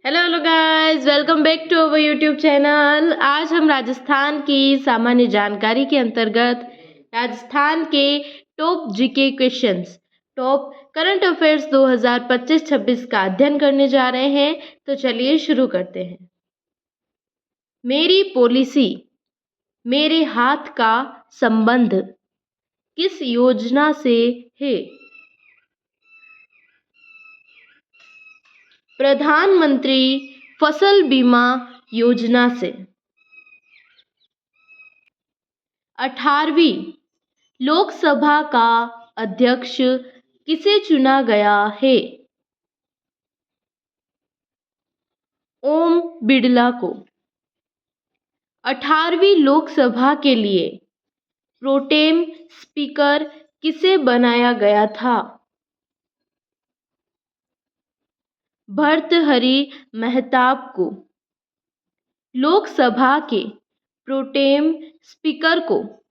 Hello guys, welcome back to our YouTube channel. आज हम राजस्थान की सामान्य जानकारी के अंतर्गत राजस्थान के top GK questions, top current affairs 2025-26 का अध्ययन करने जा रहे हैं। तो चलिए शुरू करते हैं। मेरी पॉलिसी, मेरे हाथ का संबंध किस योजना से है? प्रधानमंत्री फसल बीमा योजना से। 18वीं लोकसभा का अध्यक्ष किसे चुना गया है? ओम बिड़ला को। 18वीं लोकसभा के लिए प्रोटेम स्पीकर किसे बनाया गया था? भर्तृहरि महताब को। लोकसभा के प्रोटेम स्पीकर को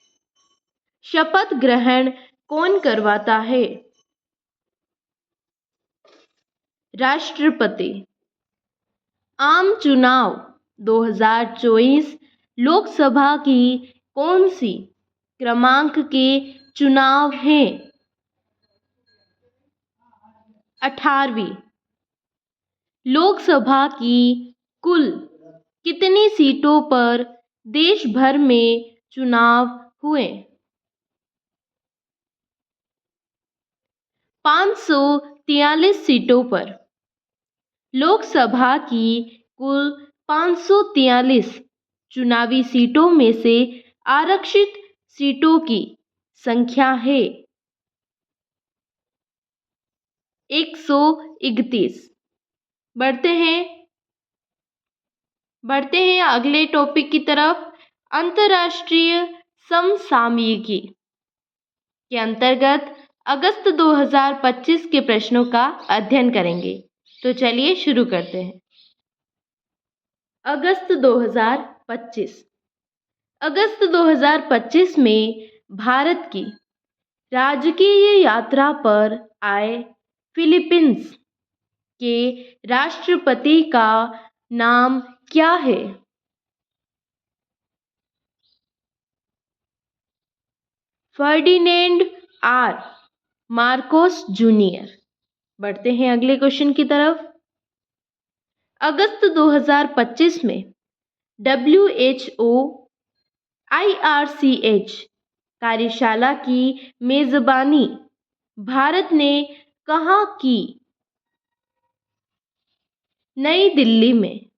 शपथ ग्रहण कौन करवाता है? राष्ट्रपति। आम चुनाव 2024 लोकसभा की कौन सी क्रमांक के चुनाव हैं? 18वीं। लोकसभा की कुल कितनी सीटों पर देश भर में चुनाव हुए? 543 सीटों पर। लोकसभा की कुल 543 चुनावी सीटों में से आरक्षित सीटों की संख्या है 131। बढ़ते हैं अगले टॉपिक की तरफ। अंतर्राष्ट्रीय समसामयिकी के अंतर्गत अगस्त 2025 के प्रश्नों का अध्ययन करेंगे। तो चलिए शुरू करते हैं। अगस्त 2025 में भारत की राजकीय यात्रा पर आए फिलीपींस के राष्ट्रपति का नाम क्या है? Ferdinand R Marcos junior. बढ़ते हैं अगले क्वेश्चन की तरफ। अगस्त 2025 में WHO IRCH कार्यशाला की मेजबानी भारत ने कहाँ की? नई दिल्ली में।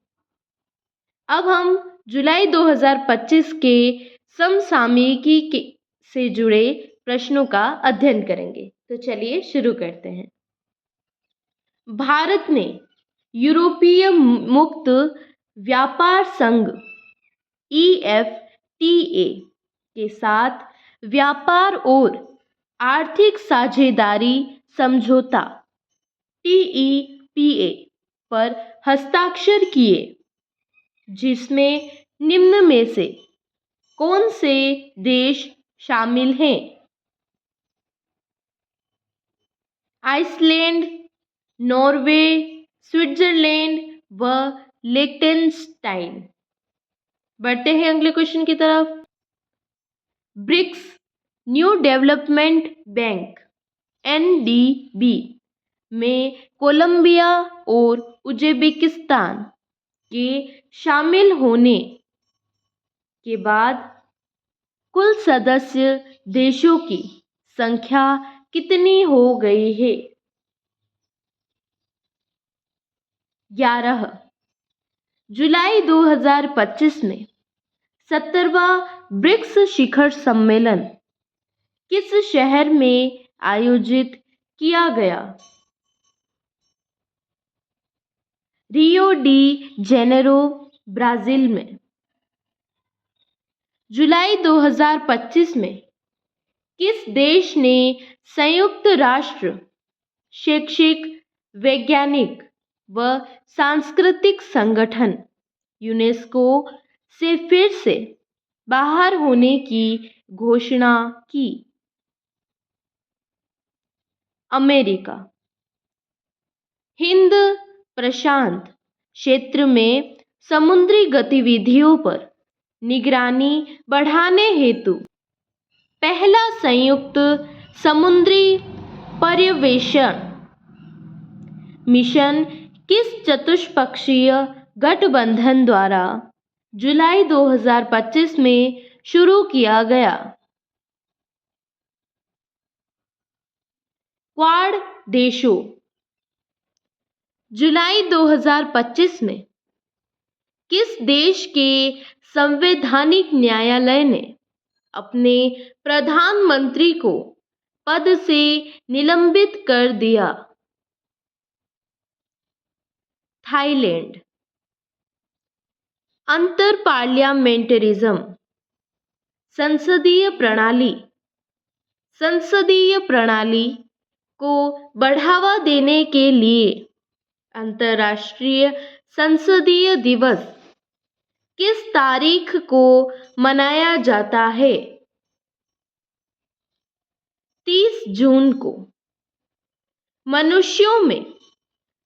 अब हम जुलाई 2025 के समसामयिकी से जुड़े प्रश्नों का अध्ययन करेंगे। तो चलिए शुरू करते हैं। भारत ने यूरोपीय मुक्त व्यापार संघ EFTA के साथ व्यापार और आर्थिक साझेदारी समझौता TEPA पर हस्ताक्षर किए, जिसमें निम्न में से कौन से देश शामिल हैं? आइसलैंड, नॉर्वे, स्विट्जरलैंड व लिechtenstein। बढ़ते हैं अगले क्वेश्चन की तरफ। BRICS new development bank NDB में कोलंबिया और उज्बेकिस्तान के शामिल होने के बाद कुल सदस्य देशों की संख्या कितनी हो गई है? 11। जुलाई 2025 में 70वां ब्रिक्स शिखर सम्मेलन किस शहर में आयोजित किया गया? रियो डी जेनेरो, ब्राजील में। जुलाई 2025 में किस देश ने संयुक्त राष्ट्र शैक्षिक, वैज्ञानिक व सांस्कृतिक संगठन यूनेस्को से फिर से बाहर होने की घोषणा की? अमेरिका। हिंद प्रशांत क्षेत्र में समुद्री गतिविधियों पर निगरानी बढ़ाने हेतु पहला संयुक्त समुद्री पर्यवेक्षण मिशन किस चतुष्पक्षीय गठबंधन द्वारा जुलाई 2025 में शुरू किया गया? क्वाड देशों। जुलाई 2025 में किस देश के संवैधानिक न्यायालय ने अपने प्रधानमंत्री को पद से निलंबित कर दिया? थाईलैंड। अंतर पार्लियामेंटरिज्म संसदीय प्रणाली को बढ़ावा देने के लिए अंतर्राष्ट्रीय संसदीय दिवस किस तारीख को मनाया जाता है? 30 जून को। मनुष्यों में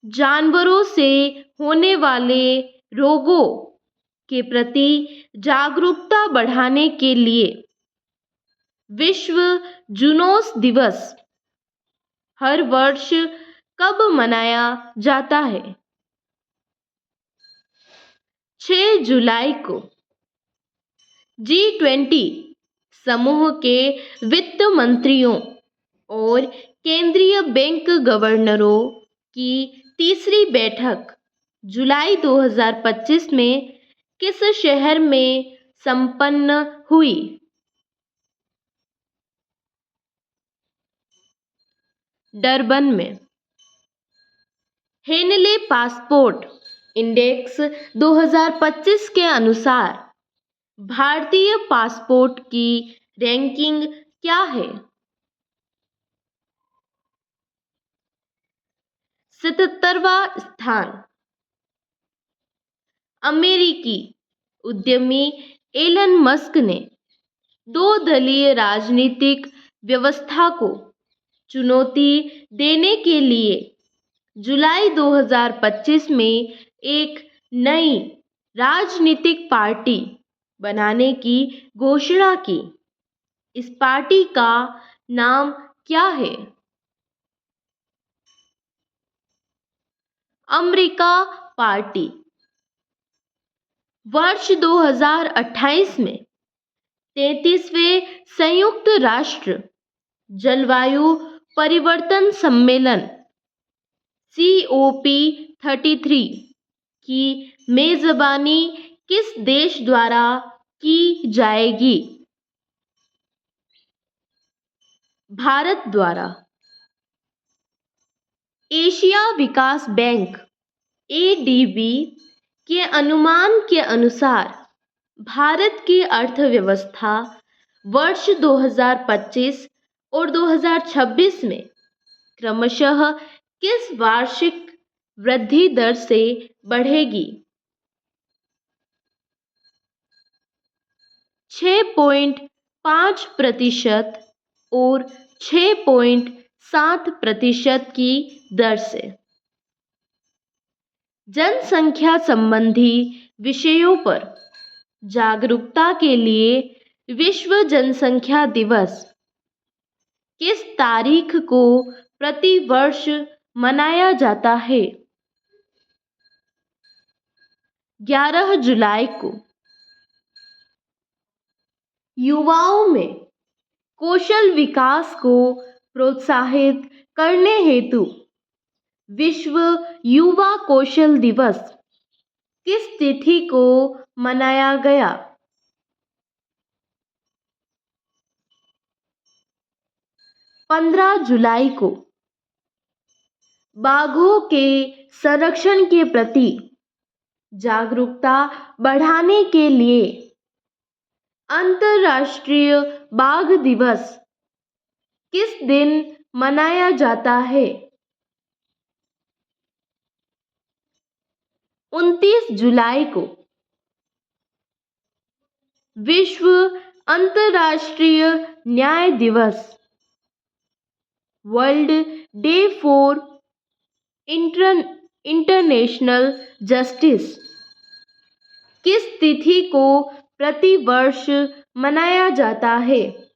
जानवरों से होने वाले रोगों के प्रति जागरूकता बढ़ाने के लिए विश्व जूनोस दिवस हर वर्ष कब मनाया जाता है? 6 जुलाई को। G20 समूह के वित्त मंत्रियों और केंद्रीय बैंक गवर्नरों की तीसरी बैठक जुलाई 2025 में किस शहर में संपन्न हुई? डरबन में। हेनले पासपोर्ट इंडेक्स 2025 के अनुसार भारतीय पासपोर्ट की रैंकिंग क्या है? 77वां स्थान। अमेरिकी उद्यमी एलन मस्क ने 2 दलीय राजनीतिक व्यवस्था को चुनौती देने के लिए जुलाई 2025 में एक नई राजनीतिक पार्टी बनाने की घोषणा की। इस पार्टी का नाम क्या है? America party. वर्ष 2028 में 33वें संयुक्त राष्ट्र जलवायु परिवर्तन सम्मेलन COP33 की मेजबानी किस देश द्वारा की जाएगी? भारत द्वारा। एशिया विकास बैंक ADB के अनुमान के अनुसार भारत की अर्थव्यवस्था वर्ष 2025 और 2026 में क्रमशः किस वार्षिक वृद्धि दर से बढ़ेगी? 6.5% और 6.7% की दर से। जनसंख्या संबंधी विषयों पर जागरूकता के लिए विश्व जनसंख्या दिवस किस तारीख को प्रति वर्ष मनाया जाता है? 11 जुलाई को। युवाओं में कौशल विकास को प्रोत्साहित करने हेतु विश्व युवा कौशल दिवस किस तिथि को मनाया गया? 15 जुलाई को। बाघों के संरक्षण के प्रति जागरूकता बढ़ाने के लिए अंतर्राष्ट्रीय बाघ दिवस किस दिन मनाया जाता है? 29 जुलाई को। विश्व अंतर्राष्ट्रीय न्याय दिवस world day for international justice किस तिथि को प्रति वर्ष मनाया जाता है?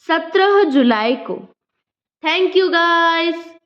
17 जुलाई को। Thank you guys.